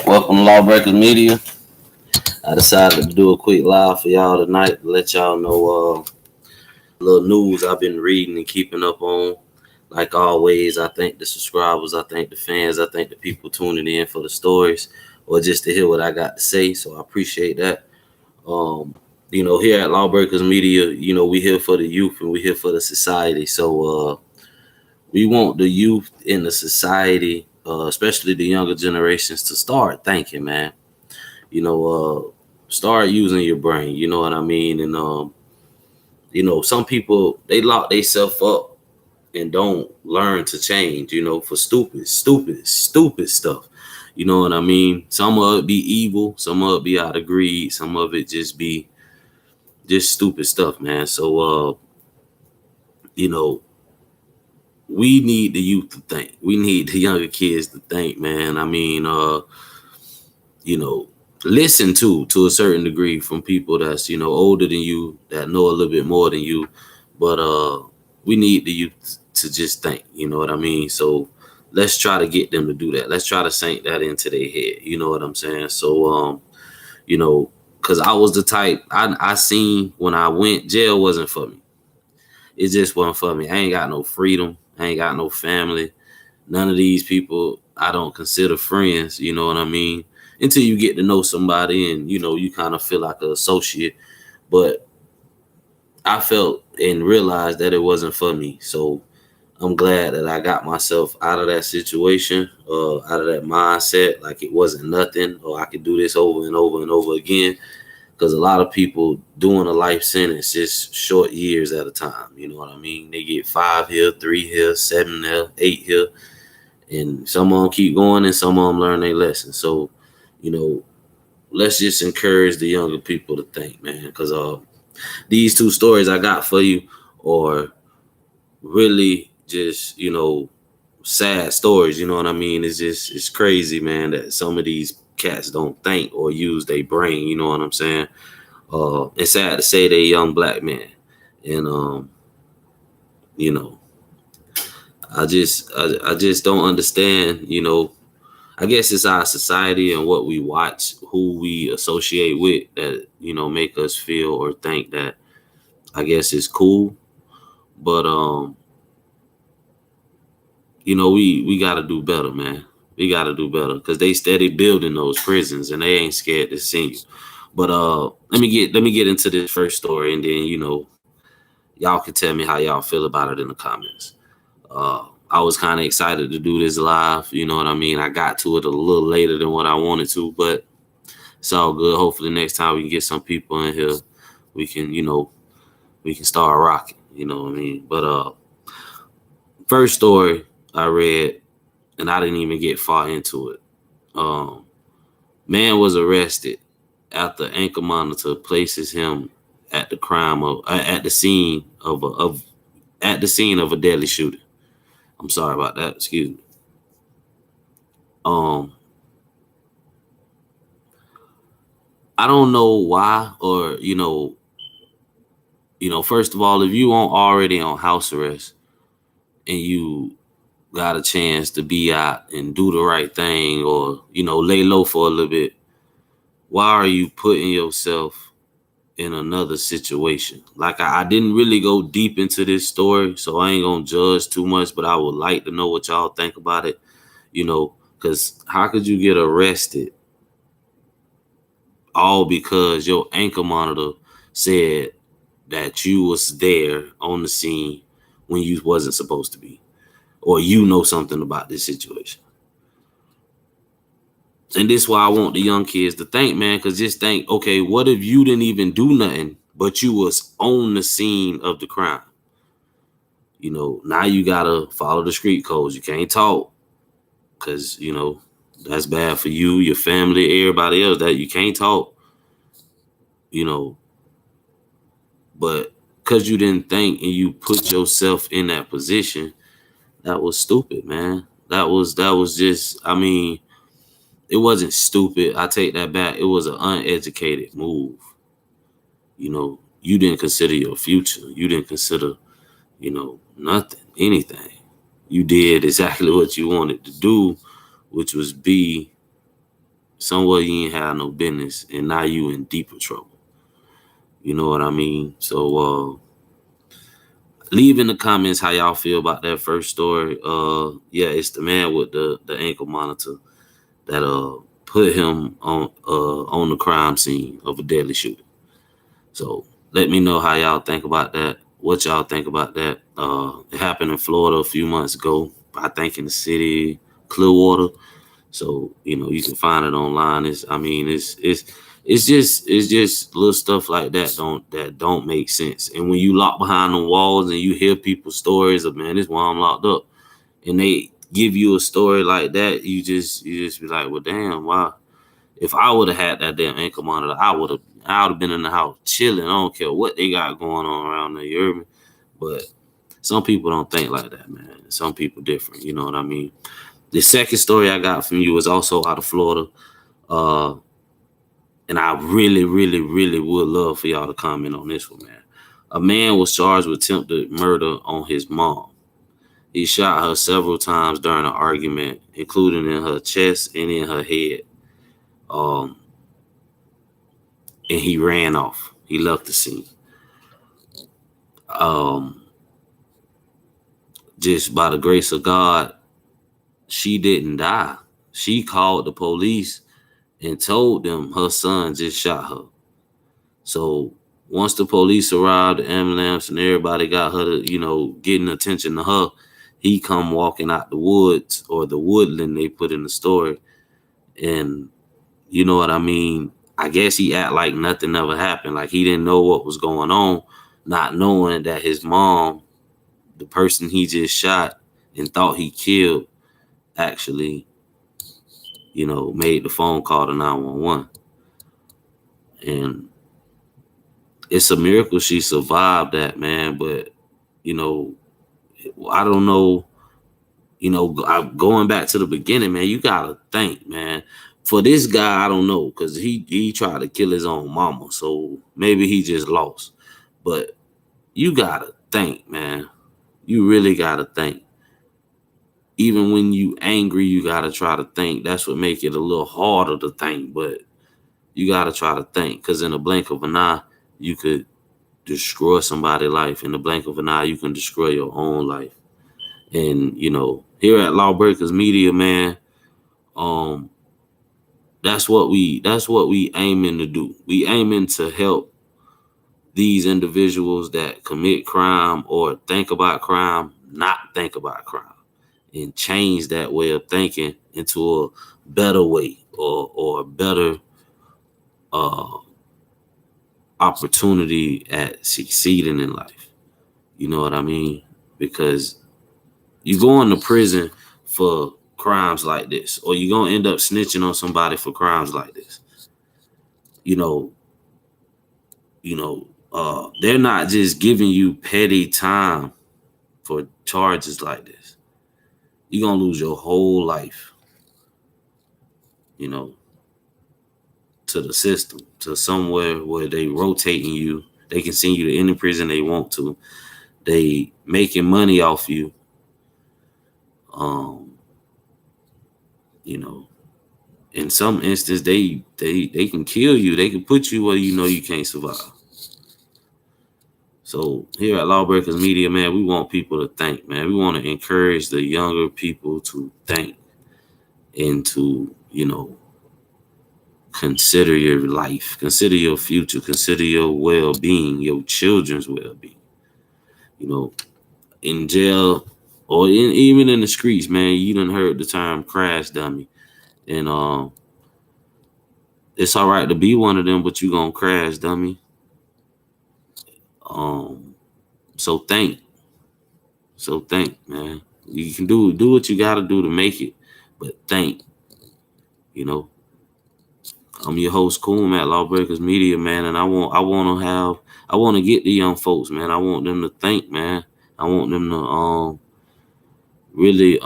Welcome to Law Breakas Media. I decided to do a quick live for y'all tonight to let y'all know a little news I've been reading and keeping up on. Like always, I thank the subscribers, I thank the fans, I thank the people tuning in for the stories or just to hear what I got to say. So I appreciate that. Here at Law Breakas Media, we here for the youth and we here for the society. So we want the youth in the society, especially the younger generations, to start thinking, man. Start using your brain. You know what I mean? And some people they lock themselves up and don't learn to change. For stupid stuff. You know what I mean? Some of it be evil, some of it be out of greed, some of it just be just stupid stuff, man. So we need the youth to think. We need the younger kids to think, man. I mean, listen to a certain degree from people that's older than you, that know a little bit more than you. But we need the youth to just think. You know what I mean? So let's try to get them to do that. Let's try to sink that into their head. You know what I'm saying? So because I was the type I seen when I went, jail wasn't for me. It just wasn't for me. I ain't got no freedom. I ain't got no family. None of these people I don't consider friends. You know what I mean? Until you get to know somebody and, you kind of feel like an associate. But I felt and realized that it wasn't for me. So I'm glad that I got myself out of that situation, out of that mindset, like it wasn't nothing, or I could do this over and over and over again. Because a lot of people doing a life sentence just short years at a time. You know what I mean? They get 5 here, 3 here, 7 here, 8 here. And some of them keep going and some of them learn their lesson. So, let's just encourage the younger people to think, man. Because these two stories I got for you are really just, sad stories. You know what I mean? It's crazy, man, that some of these cats don't think or use their brain. You know what I'm saying? It's sad to say they're young black men. And, I just don't understand, I guess it's our society and what we watch, who we associate with that, make us feel or think that I guess it's cool. But we gotta do better, man. We gotta do better because they steady building those prisons and they ain't scared to send you. But let me get into this first story and then y'all can tell me how y'all feel about it in the comments. I was kind of excited to do this live. You know what I mean? I got to it a little later than what I wanted to, but it's all good. Hopefully next time we can get some people in here. We can start rocking. You know what I mean? But first story I read, and I didn't even get far into it. Man was arrested after ankle monitor places him at the scene of a deadly shooting. I'm sorry about that. Excuse me. I don't know why, or first of all, if you aren't already on house arrest and you got a chance to be out and do the right thing, or lay low for a little bit, why are you putting yourself in another situation? Like I didn't really go deep into this story, so I ain't gonna judge too much, but I would like to know what y'all think about it. Because how could you get arrested all because your ankle monitor said that you was there on the scene when you wasn't supposed to be, or something about this situation? And this is why I want the young kids to think, man, because just think, okay, what if you didn't even do nothing, but you was on the scene of the crime? Now you gotta follow the street codes. You can't talk because, that's bad for you, your family, everybody else, that you can't talk, but because you didn't think and you put yourself in that position, that was stupid, man. That was just, I mean, it wasn't stupid. I take that back. It was an uneducated move. You didn't consider your future. You didn't consider, nothing, anything. You did exactly what you wanted to do, which was be somewhere you ain't have no business, and now you in deeper trouble. You know what I mean? So leave in the comments how y'all feel about that first story. Yeah, it's the man with the ankle monitor that put him on the crime scene of a deadly shooting. So let me know how y'all think about that. What y'all think about that? It happened in Florida a few months ago. I think in the city Clearwater. So you can find it online. It's just little stuff like that don't make sense. And when you lock behind the walls and you hear people's stories of, man, this is why I'm locked up, and they give you a story like that, you just be like, well, damn, wow. If I would have had that damn ankle monitor, I would have been in the house chilling. I don't care what they got going on around there. You hear me? But some people don't think like that, man. Some people different. You know what I mean? The second story I got from you is also out of Florida. Uh, and I really, really, really would love for y'all to comment on this one, man. A man was charged with attempted murder on his mom. He shot her several times during an argument, including in her chest and in her head. Um, and he ran off. He left the scene. Um, just by the grace of God, she didn't die. She called the police and told them her son just shot her. So once the police arrived, the ambulance and everybody got her to, getting attention to her, he come walking out the woods, or the woodland they put in the story. And you know what I mean? I guess he act like nothing ever happened. Like he didn't know what was going on, not knowing that his mom, the person he just shot and thought he killed, actually, made the phone call to 911. And it's a miracle she survived that, man. But, I don't know, going back to the beginning, man, you got to think, man. For this guy, I don't know, because he tried to kill his own mama. So maybe he just lost. But you got to think, man. You really got to think. Even when you angry, you got to try to think. That's what make it a little harder to think. But you got to try to think, because in the blink of an eye, you could destroy somebody's life. In the blink of an eye, you can destroy your own life. And, here at Law Breakas Media, man, that's what we aiming to do. We aiming to help these individuals that commit crime or think about crime, not think about crime, and change that way of thinking into a better way, or a better opportunity at succeeding in life. You know what I mean? Because you go into prison for crimes like this, or you're gonna end up snitching on somebody for crimes like this. You know, they're not just giving you petty time for charges like this. You're gonna lose your whole life, you know, to the system, to somewhere where they rotating you. They can send you to any prison they want to. They making money off you. You know, in some instance, they can kill you. They can put you where you can't survive. So here at Law Breakas Media, man, we want people to think, man. We want to encourage the younger people to think and to, consider your life, consider your future, consider your well-being, your children's well-being. In jail or even in the streets, man, you done heard the term crash dummy. And it's all right to be one of them, but you gonna crash dummy. So think, man. You can do what you gotta do to make it, but think. I'm your host, Coom, at Law Breakas Media, man, and I want to get the young folks, man. I want them to think, man. I want them to really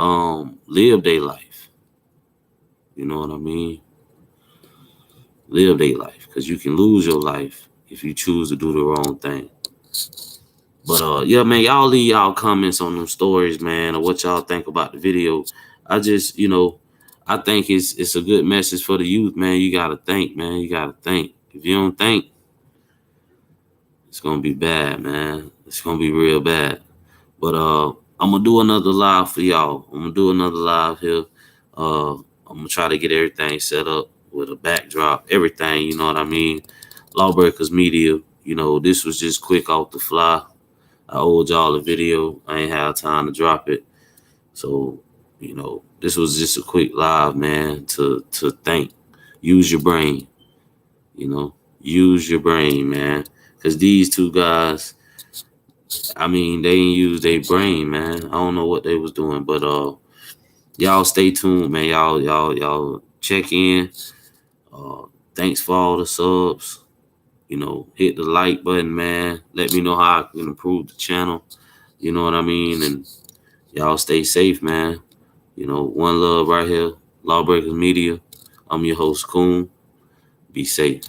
live their life. You know what I mean? Live their life, because you can lose your life if you choose to do the wrong thing. But yeah, man, y'all leave y'all comments on them stories, man, or what y'all think about the video. I I think it's a good message for the youth, man. You gotta think, man. You gotta think. If you don't think, it's gonna be bad, man. It's gonna be real bad. But I'm gonna do another live for y'all. I'm gonna do another live here. I'm gonna try to get everything set up with a backdrop, everything. You know what I mean? Law Breakas Media. You know, this was just quick off the fly. I owed y'all a video. I ain't had time to drop it, so this was just a quick live, man. To think, use your brain. You know, use your brain, man. Cause these two guys, I mean, they didn't use their brain, man. I don't know what they was doing, but y'all stay tuned, man. Y'all check in. Uh, thanks for all the subs. Hit the like button, man. Let me know how I can improve the channel. You know what I mean? And y'all stay safe, man. One love right here. Law Breakas Media. I'm your host, Coon. Be safe.